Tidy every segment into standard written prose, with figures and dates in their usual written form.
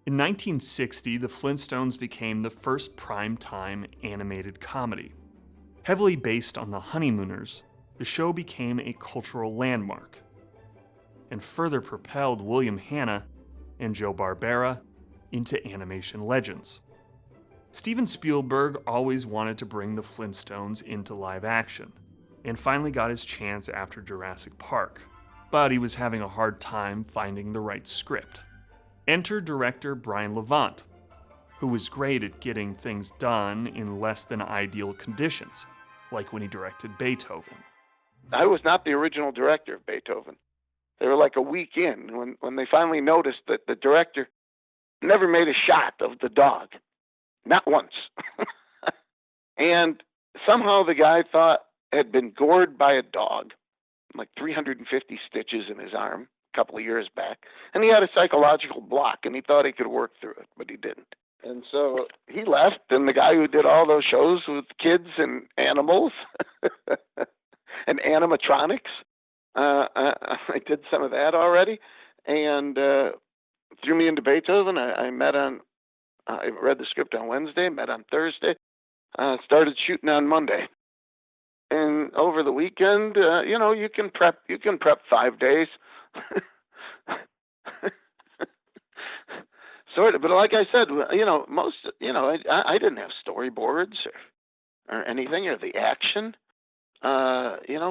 In 1960, the Flintstones became the first prime-time animated comedy. Heavily based on the Honeymooners, the show became a cultural landmark and further propelled William Hanna and Joe Barbera into animation legends. Steven Spielberg always wanted to bring the Flintstones into live action, and finally got his chance after Jurassic Park, but he was having a hard time finding the right script. Enter director Brian Levant, who was great at getting things done in less than ideal conditions, like when he directed Beethoven. I was not the original director of Beethoven. They were like a week in when they finally noticed that the director never made a shot of the dog. Not once. And somehow the guy thought had been gored by a dog, like 350 stitches in his arm a couple of years back. And he had a psychological block, and he thought he could work through it, but he didn't. And so he left, and the guy who did all those shows with kids and animals and animatronics, I did some of that already, and threw me into Beethoven. I read the script on Wednesday, met on Thursday, started shooting on Monday. And over the weekend, you can prep 5 days. Sort of, but like I said, I didn't have storyboards or anything, or the action.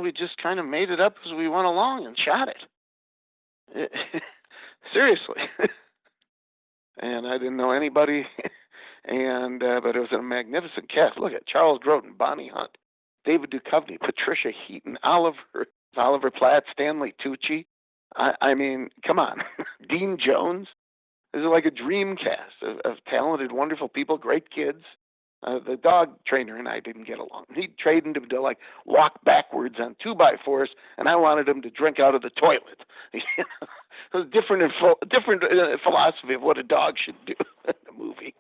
We just kind of made it up as we went along and shot it. Seriously. And I didn't know anybody, but it was a magnificent cast. Look at Charles Grodin, Bonnie Hunt, David Duchovny, Patricia Heaton, Oliver Platt, Stanley Tucci. I mean, come on. Dean Jones. This is like a dream cast of talented, wonderful people, great kids. The dog trainer and I didn't get along. He trained him to walk backwards on 2x4s, and I wanted him to drink out of the toilet. It was different philosophy of what a dog should do in a movie.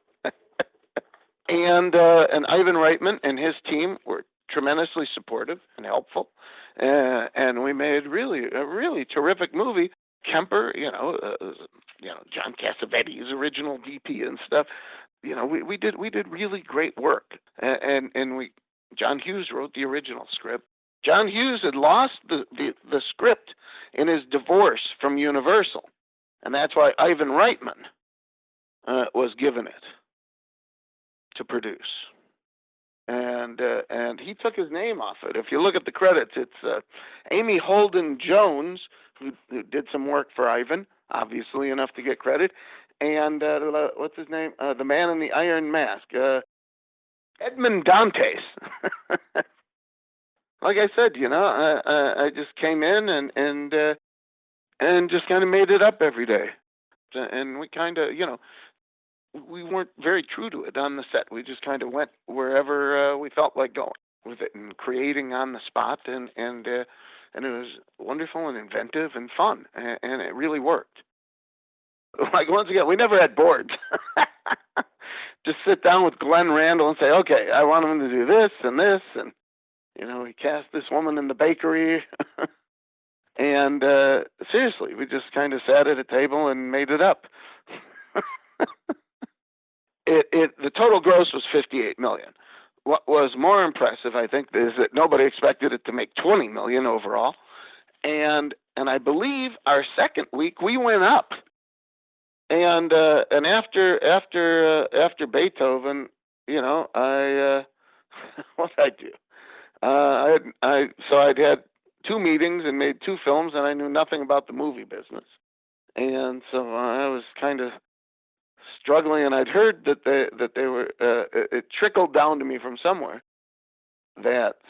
And Ivan Reitman and his team were tremendously supportive and helpful, and we made a really terrific movie. Kemper, John Cassavetes' original DP and stuff. We did really great work, and John Hughes wrote the original script. John Hughes had lost the script in his divorce from Universal, and that's why Ivan Reitman was given it to produce, and he took his name off it. If you look at the credits, it's Amy Holden Jones who did some work for Ivan, obviously enough to get credit. And what's his name? The man in the iron mask, Edmond Dantes. Like I said, I just came in and just kind of made it up every day, and we kind of, we weren't very true to it on the set. We just kind of went wherever we felt like going with it and creating on the spot, and it was wonderful and inventive and fun, and it really worked. Like, once again, we never had boards. Just sit down with Glenn Randall and say, okay, I want him to do this and this. And, we cast this woman in the bakery. And seriously, we just kind of sat at a table and made it up. The total gross was $58 million. What was more impressive, I think, is that nobody expected it to make $20 million overall. And I believe our second week we went up. And after Beethoven, I what did I do? I'd had 2 meetings and made 2 films, and I knew nothing about the movie business, and so I was kind of struggling. And I'd heard that they were. It trickled down to me from somewhere that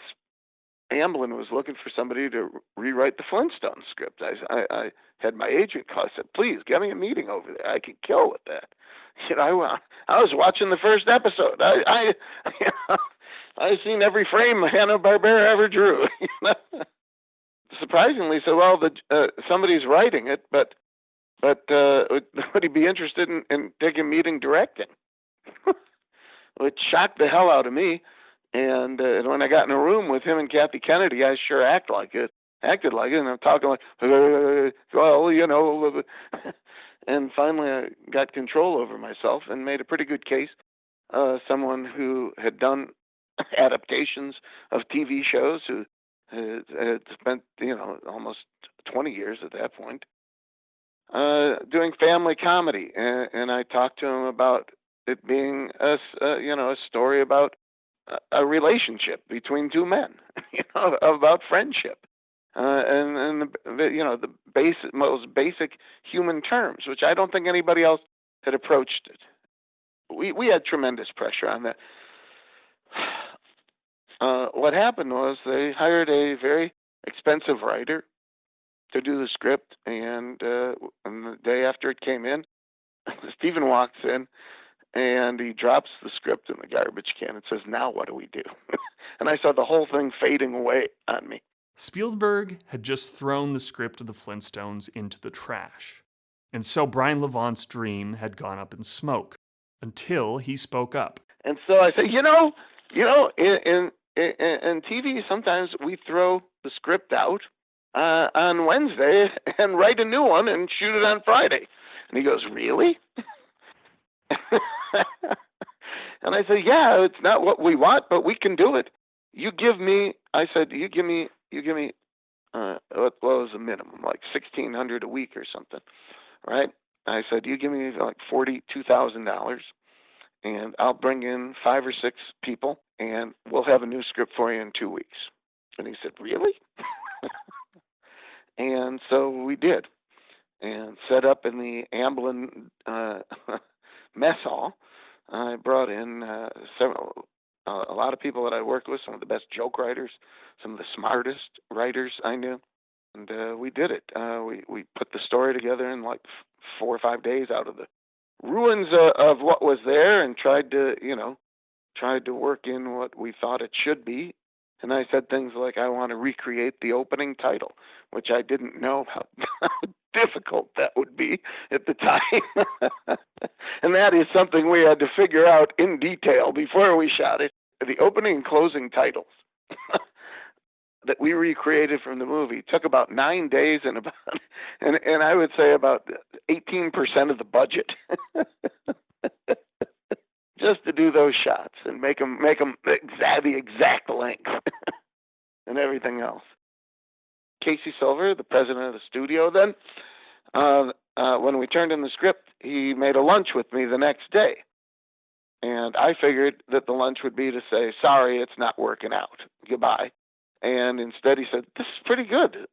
Amblin was looking for somebody to rewrite the Flintstones script. I had my agent call. I said, please, get me a meeting over there. I could kill with that. I was watching the first episode. I've seen every frame Hanna-Barbera ever drew. Surprisingly, so well, somebody's writing it, but would he be interested in taking a meeting directing? Which shocked the hell out of me. And when I got in a room with him and Kathy Kennedy, I sure acted like it, and I'm talking like, well, And finally, I got control over myself and made a pretty good case. Someone who had done adaptations of TV shows, who had spent, almost 20 years at that point, doing family comedy, and I talked to him about it being a story about a relationship between two men, about friendship, and the most basic human terms, which I don't think anybody else had approached it. We had tremendous pressure on that. What happened was they hired a very expensive writer to do the script, and the day after it came in, Stephen walks in and he drops the script in the garbage can and says, "Now what do we do?" And I saw the whole thing fading away on me. Spielberg had just thrown the script of the Flintstones into the trash. And so Brian Levant's dream had gone up in smoke until he spoke up. And so I said, in TV, sometimes we throw the script out on Wednesday and write a new one and shoot it on Friday. And he goes, "Really?" And I said, "Yeah, it's not what we want, but we can do it. You give me," I said, you give me, what was the minimum, like $1,600 a week or something, right? I said, "You give me like $42,000, and I'll bring in 5 or 6 people, and we'll have a new script for you in 2 weeks." And he said, "Really?" And so we did, and set up in the Amblin mess hall. I brought in a lot of people that I worked with, some of the best joke writers, some of the smartest writers I knew, and we did it. We put the story together in like 4 or 5 days out of the ruins of what was there, and tried to work in what we thought it should be. And I said things like, "I want to recreate the opening title," which I didn't know how difficult that would be at the time. And that is something we had to figure out in detail before we shot it. The opening and closing titles that we recreated from the movie took about 9 days and I would say about 18% of the budget. Just to do those shots and make them the exact length and everything else. Casey Silver, the president of the studio then, when we turned in the script, he made a lunch with me the next day. And I figured that the lunch would be to say, "Sorry, it's not working out. Goodbye." And instead he said, "This is pretty good.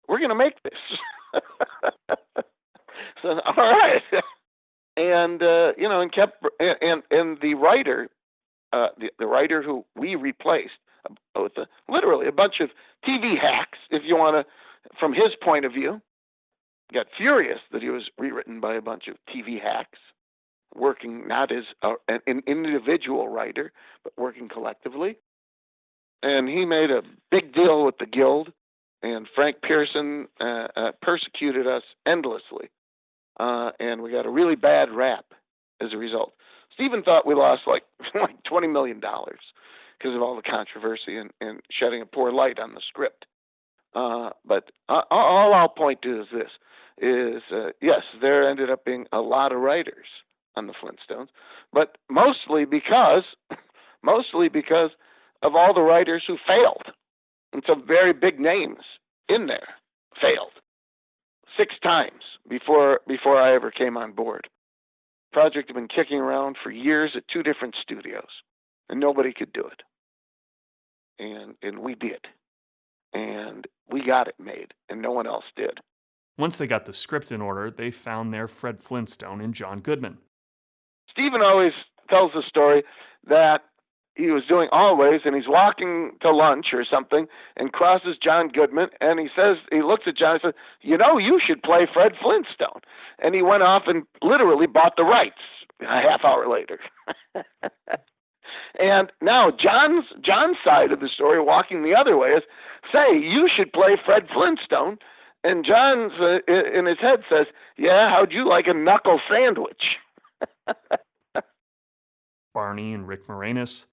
We're going to make this." So, all right. And and kept and the writer, the writer who we replaced with literally a bunch of TV hacks, if you want to, from his point of view, got furious that he was rewritten by a bunch of TV hacks, working not as an individual writer, but working collectively. And he made a big deal with the Guild, and Frank Pearson persecuted us endlessly. And we got a really bad rap as a result. Stephen thought we lost like $20 million because of all the controversy and shedding a poor light on the script. But all I'll point to is this, yes, there ended up being a lot of writers on the Flintstones, but mostly because of all the writers who failed. And some very big names in there failed 6 times before I ever came on board. The project had been kicking around for years at 2 different studios, and nobody could do it. And we did. And we got it made, and no one else did. Once they got the script in order, they found their Fred Flintstone in John Goodman. Stephen always tells the story that he was doing Always, and he's walking to lunch or something and crosses John Goodman, and he looks at John and says, "You should play Fred Flintstone." And he went off and literally bought the rights a half hour later. And now John's side of the story, walking the other way, is, "Say, you should play Fred Flintstone." And John's in his head says, "Yeah, how'd you like a knuckle sandwich?" Barney and Rick Moranis,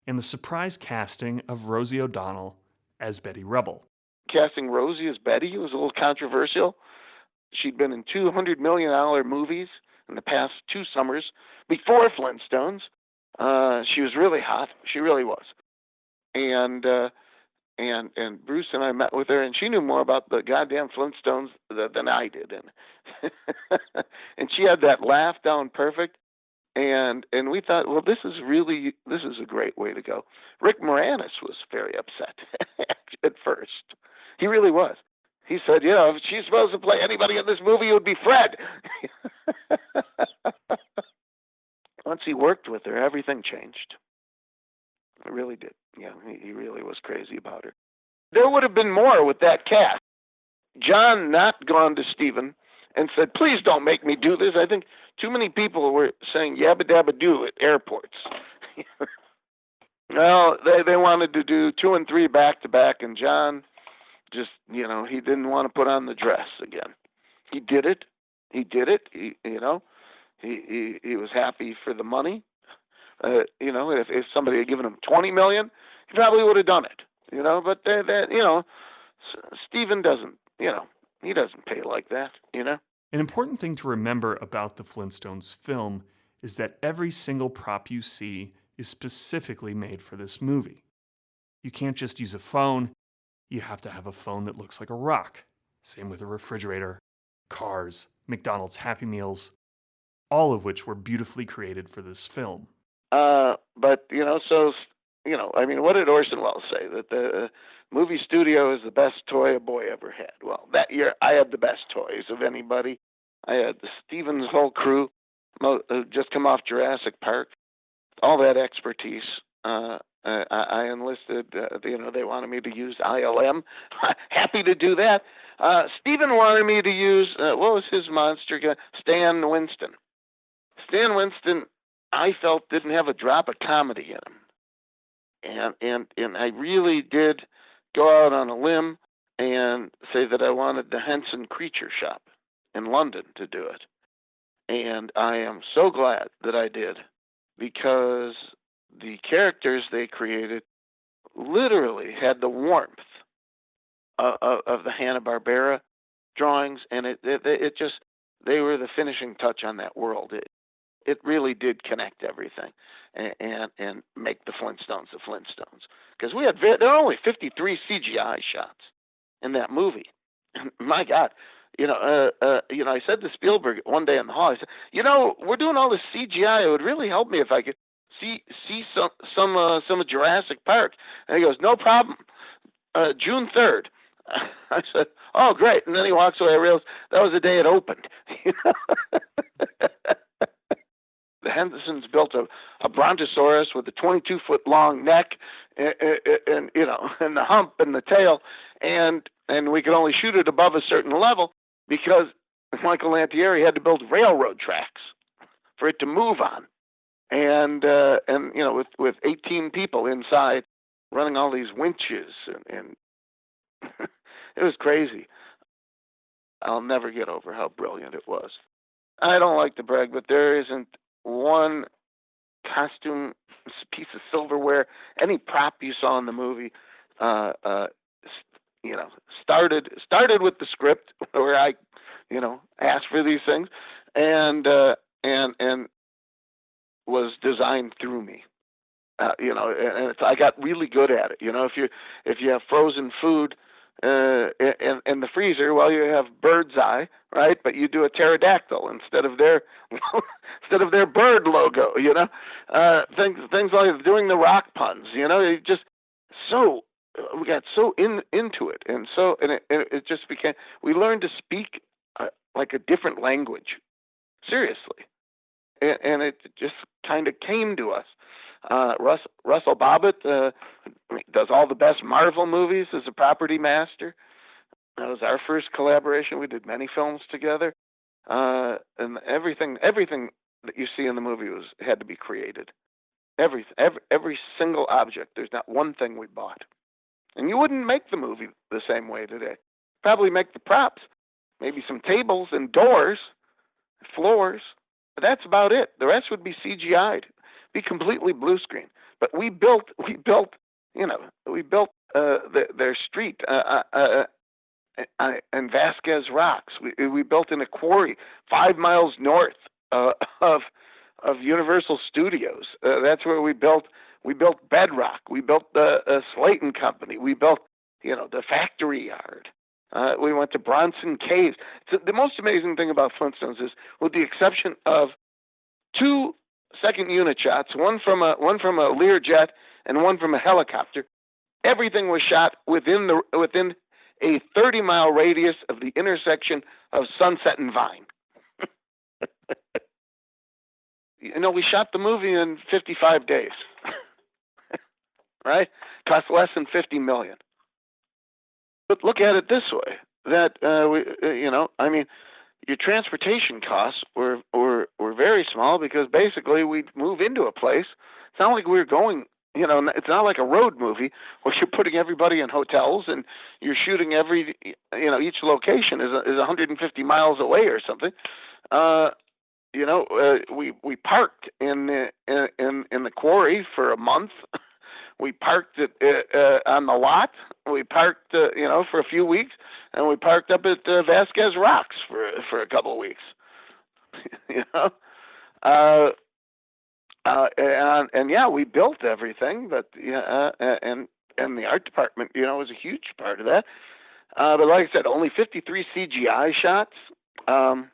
and the surprise casting of Rosie O'Donnell as Betty Rubble. Casting Rosie as Betty was a little controversial. She'd been in $200 million movies in the past 2 summers before Flintstones. She was really hot. She really was. And Bruce and I met with her, and she knew more about the goddamn Flintstones than I did. And she had that laugh down perfect. And we thought, well, this is a great way to go. Rick Moranis was very upset at first. He really was. He said, if she's supposed to play anybody in this movie, it would be Fred. Once he worked with her, everything changed. It really did. Yeah, he really was crazy about her. There would have been more with that cast. John not gone to Stephen and said, please don't make me do this. I think too many people were saying yabba dabba doo at airports. Well, they wanted to do 2 and 3 back to back, and John just, he didn't want to put on the dress again. He did it. He was happy for the money. If somebody had given him $20 million, he probably would have done it. But Stephen doesn't. He doesn't pay like that. An important thing to remember about the Flintstones film is that every single prop you see is specifically made for this movie. You can't just use a phone. You have to have a phone that looks like a rock. Same with a refrigerator, cars, McDonald's Happy Meals, all of which were beautifully created for this film. What did Orson Welles say? That the movie studio is the best toy a boy ever had. Well, that year I had the best toys of anybody. I had the Stevens whole crew, just come off Jurassic Park, all that expertise. I enlisted, they wanted me to use ILM. Happy to do that. Stephen wanted me to use, what was his monster guy? Stan Winston. Stan Winston, I felt, didn't have a drop of comedy in him. And I really did go out on a limb and say that I wanted the Henson Creature Shop in London to do it. And I am so glad that I did, because the characters they created literally had the warmth of the Hanna-Barbera drawings, and it just, they were the finishing touch on that world. It really did connect everything and make the Flintstones the Flintstones. Because there were only 53 CGI shots in that movie. And my God, I said to Spielberg one day in the hall, I said, we're doing all this CGI. It would really help me if I could see some of Jurassic Park. And he goes, no problem. June 3rd. I said, oh, great. And then he walks away. I realized that was the day it opened. The Hendersons built a brontosaurus with a 22-foot long neck, and the hump and the tail, and we could only shoot it above a certain level because Michael Lantieri had to build railroad tracks for it to move on, and with 18 people inside running all these winches, and it was crazy. I'll never get over how brilliant it was. I don't like to brag, but there isn't one costume, piece of silverware, any prop you saw in the movie, started with the script where I, asked for these things, and was designed through me. And I got really good at it. If you have frozen food in the freezer, well, you have bird's eye, right? But you do a pterodactyl instead of their bird logo. Things like doing the rock puns. It just we got so into it, and it just became, we learned to speak like a different language, seriously, and it just kind of came to us. Russell Bobbitt does all the best Marvel movies as a property master. That was our first collaboration. We did many films together, and everything that you see in the movie had to be created. Every single object. There's not one thing we bought, and you wouldn't make the movie the same way today. Probably make the props, maybe some tables and doors, floors, but that's about it. The rest would be CGI'd. Be completely blue screen. But we built their street and Vasquez Rocks. We built in a quarry 5 miles north of Universal Studios. That's where we built. We built Bedrock. We built the Slayton Company. We built, the factory yard. We went to Bronson Caves. So the most amazing thing about Flintstones is, with the exception of two second unit shots, one from a Learjet and one from a helicopter, everything was shot within a 30-mile radius of the intersection of Sunset and Vine. We shot the movie in 55 days. Right? Cost less than $50 million. But look at it this way: that your transportation costs were very small, because basically we'd move into a place. It's not like we were going. It's not like a road movie where you're putting everybody in hotels and you're shooting each location is 150 miles away or something. We parked in the quarry for a month. We parked it on the lot. We parked, for a few weeks, and we parked up at Vasquez Rocks for a couple of weeks. We built everything, but and the art department, was a huge part of that. But like I said, only 53 CGI shots. John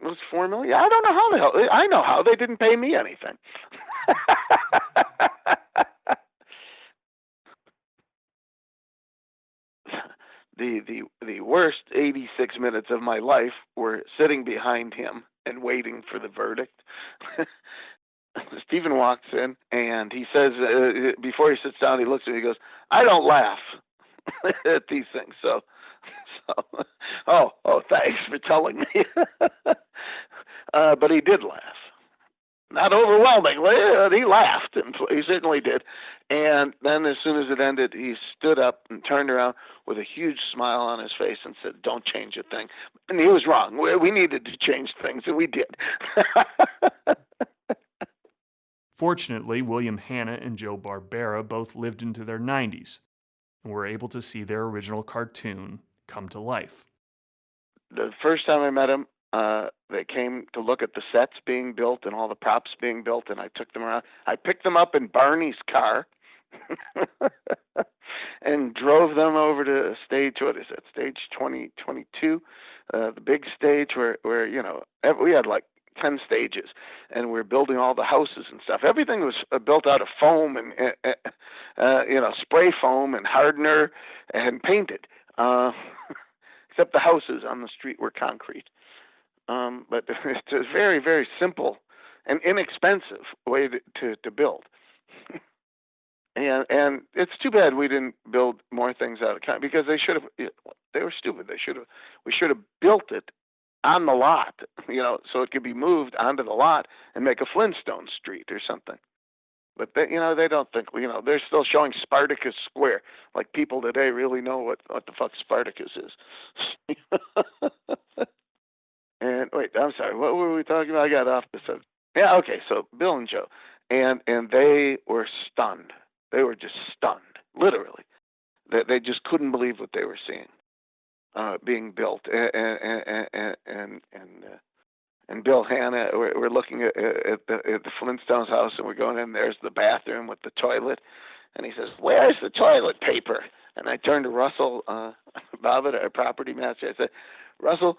was $4 million. I don't know how the hell. I know how they didn't pay me anything. The worst 86 minutes of my life were sitting behind him and waiting for the verdict. Stephen walks in and he says, before he sits down, he looks at me, he goes, "I don't laugh at these things." So, thanks for telling me. But he did laugh. Not overwhelmingly, he laughed, and he certainly did. And then as soon as it ended, he stood up and turned around with a huge smile on his face and said, "Don't change a thing." And he was wrong. We needed to change things, and we did. Fortunately, William Hanna and Joe Barbera both lived into their 90s and were able to see their original cartoon come to life. The first time I met him, they came to look at the sets being built and all the props being built, and I took them around. I picked them up in Barney's car and drove them over to stage 2022, the big stage where we had like 10 stages, and we're building all the houses and stuff. Everything was built out of foam and spray foam and hardener and painted, except the houses on the street were concrete. But it's a very, very simple and inexpensive way to build. And it's too bad we didn't build more things out of concrete, because they should have. They were stupid. We should have built it on the lot, so it could be moved onto the lot and make a Flintstone street or something. But they don't think. They're still showing Spartacus Square. Like, people today really know what the fuck Spartacus is. And wait, I'm sorry. What were we talking about? I got off the subject. Yeah, okay. So Bill and Joe, and they were stunned. They were just stunned, literally. They just couldn't believe what they were seeing being built. And Bill Hanna, we're looking at the Flintstones house, and we're going in. There's the bathroom with the toilet, and he says, "Where's the toilet paper?" And I turned to Russell Bobbitt, our property manager. I said, "Russell,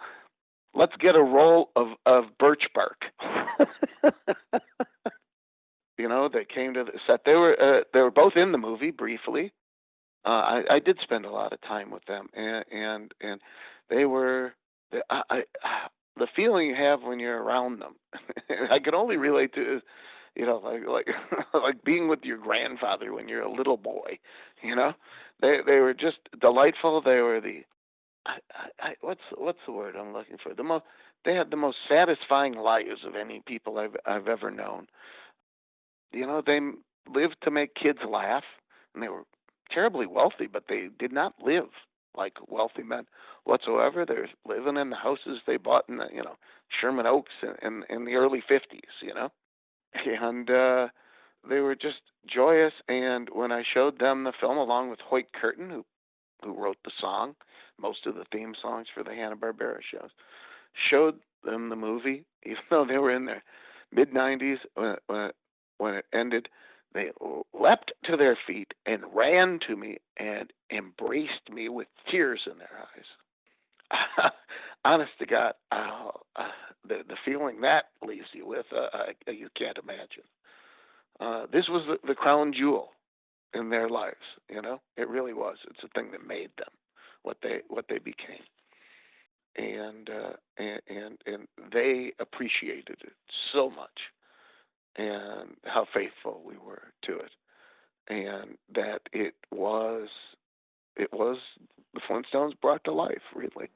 let's get a roll of birch bark." They came to the set. They were both in the movie briefly. I did spend a lot of time with them, and they were the feeling you have when you're around them. I can only relate to, like being with your grandfather when you're a little boy. They were just delightful. They were what's the word I'm looking for? They had the most satisfying lives of any people I've ever known. They lived to make kids laugh, and they were terribly wealthy, but they did not live like wealthy men whatsoever. They're living in the houses they bought in Sherman Oaks in the early 50s, and they were just joyous. And when I showed them the film along with Hoyt Curtin, who who wrote the song, most of the theme songs for the Hanna-Barbera shows, showed them the movie, even though they were in their mid-90s when it ended. They leapt to their feet and ran to me and embraced me with tears in their eyes. Honest to God, the feeling that leaves you with, you can't imagine. This was the crown jewel in their lives. It really was. It's a thing that made them what they became, and they appreciated it so much, and how faithful we were to it, and that it was the Flintstones brought to life, really.